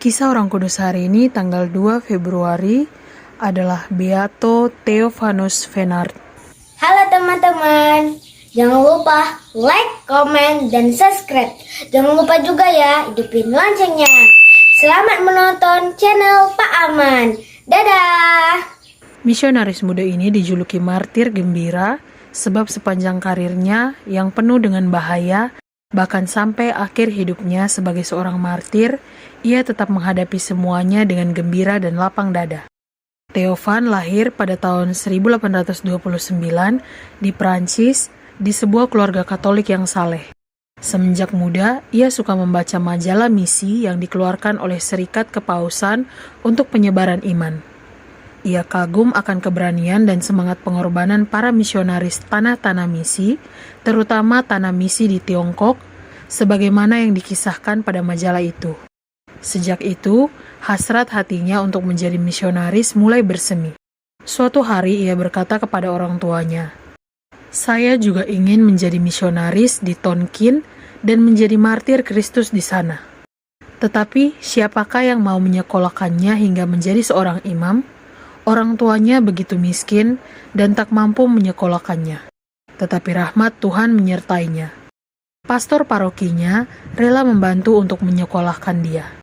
Kisah orang kudus hari ini tanggal 2 Februari adalah Beato Theophanus Venard. Halo teman-teman, jangan lupa like, komen, dan subscribe. Jangan lupa juga ya, hidupin loncengnya. Selamat menonton channel Pak Aman. Dadah! Misionaris muda ini dijuluki martir gembira sebab sepanjang karirnya yang penuh dengan bahaya, bahkan sampai akhir hidupnya sebagai seorang martir, ia tetap menghadapi semuanya dengan gembira dan lapang dada. Theophan lahir pada tahun 1829 di Prancis di sebuah keluarga Katolik yang saleh. Semenjak muda, ia suka membaca majalah misi yang dikeluarkan oleh Serikat Kepausan untuk penyebaran iman. Ia kagum akan keberanian dan semangat pengorbanan para misionaris tanah-tanah misi, terutama tanah misi di Tiongkok, sebagaimana yang dikisahkan pada majalah itu. Sejak itu, hasrat hatinya untuk menjadi misionaris mulai bersemi. Suatu hari ia berkata kepada orang tuanya, "Saya juga ingin menjadi misionaris di Tonkin dan menjadi martir Kristus di sana. Tetapi siapakah yang mau menyekolahkannya hingga menjadi seorang imam? Orang tuanya begitu miskin dan tak mampu menyekolahkannya. Tetapi rahmat Tuhan menyertainya. Pastor parokinya rela membantu untuk menyekolahkan dia.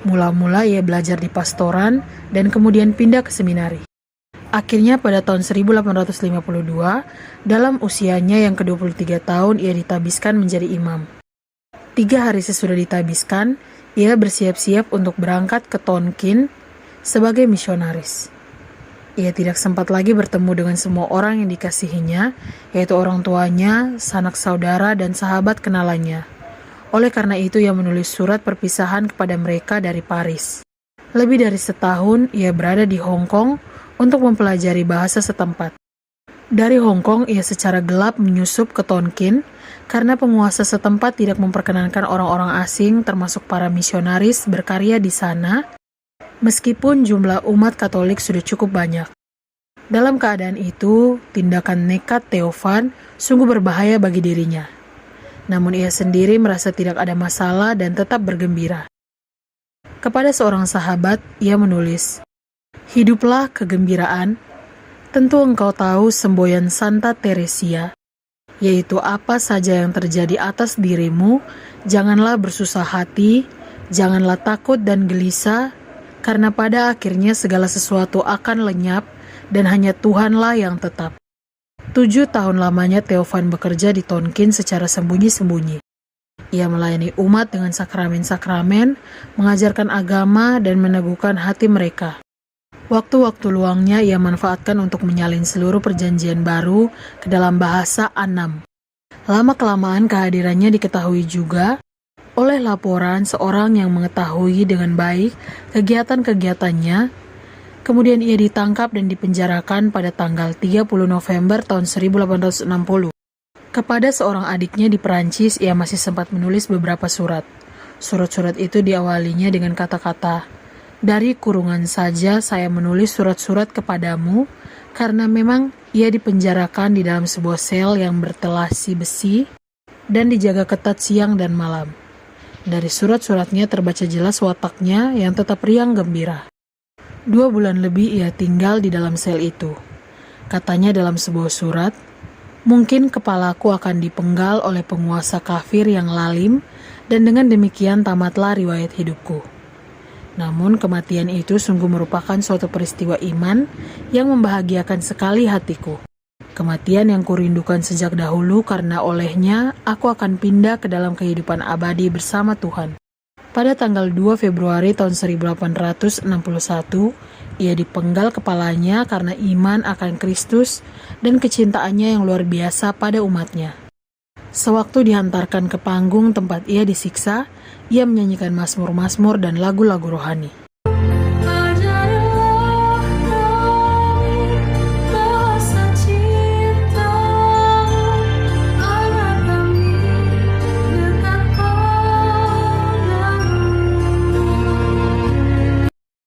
Mula-mula ia belajar di pastoran dan kemudian pindah ke seminari. Akhirnya pada tahun 1852, dalam usianya yang ke-23 tahun ia ditabiskan menjadi imam. 3 hari sesudah ditabiskan, ia bersiap-siap untuk berangkat ke Tonkin sebagai misionaris. Ia tidak sempat lagi bertemu dengan semua orang yang dikasihinya, yaitu orang tuanya, sanak saudara, dan sahabat kenalannya. Oleh karena itu, ia menulis surat perpisahan kepada mereka dari Paris. Lebih dari setahun, ia berada di Hong Kong untuk mempelajari bahasa setempat. Dari Hong Kong, ia secara gelap menyusup ke Tonkin karena penguasa setempat tidak memperkenankan orang-orang asing, termasuk para misionaris, berkarya di sana, meskipun jumlah umat Katolik sudah cukup banyak. Dalam keadaan itu, tindakan nekat Theophan sungguh berbahaya bagi dirinya. Namun ia sendiri merasa tidak ada masalah dan tetap bergembira. Kepada seorang sahabat, ia menulis, "Hiduplah kegembiraan. Tentu engkau tahu semboyan Santa Teresia, yaitu apa saja yang terjadi atas dirimu, janganlah bersusah hati, janganlah takut dan gelisah, karena pada akhirnya segala sesuatu akan lenyap dan hanya Tuhanlah yang tetap." 7 tahun lamanya Theophan bekerja di Tonkin secara sembunyi-sembunyi. Ia melayani umat dengan sakramen-sakramen, mengajarkan agama, dan meneguhkan hati mereka. Waktu-waktu luangnya ia manfaatkan untuk menyalin seluruh perjanjian baru ke dalam bahasa Annam. Lama-kelamaan kehadirannya diketahui juga oleh laporan seorang yang mengetahui dengan baik kegiatan-kegiatannya. Kemudian ia ditangkap dan dipenjarakan pada tanggal 30 November tahun 1860. Kepada seorang adiknya di Perancis, ia masih sempat menulis beberapa surat. Surat-surat itu diawalinya dengan kata-kata, "Dari kurungan saja saya menulis surat-surat kepadamu, karena memang ia dipenjarakan di dalam sebuah sel yang bertelasi besi dan dijaga ketat siang dan malam." Dari surat-suratnya terbaca jelas wataknya yang tetap riang gembira. 2 bulan lebih ia tinggal di dalam sel itu. Katanya dalam sebuah surat, "Mungkin kepalaku akan dipenggal oleh penguasa kafir yang lalim, dan dengan demikian tamatlah riwayat hidupku." Namun kematian itu sungguh merupakan suatu peristiwa iman yang membahagiakan sekali hatiku. Kematian yang kurindukan sejak dahulu karena olehnya aku akan pindah ke dalam kehidupan abadi bersama Tuhan. Pada tanggal 2 Februari tahun 1861, ia dipenggal kepalanya karena iman akan Kristus dan kecintaannya yang luar biasa pada umatnya. Sewaktu dihantarkan ke panggung tempat ia disiksa, ia menyanyikan mazmur-mazmur dan lagu-lagu rohani.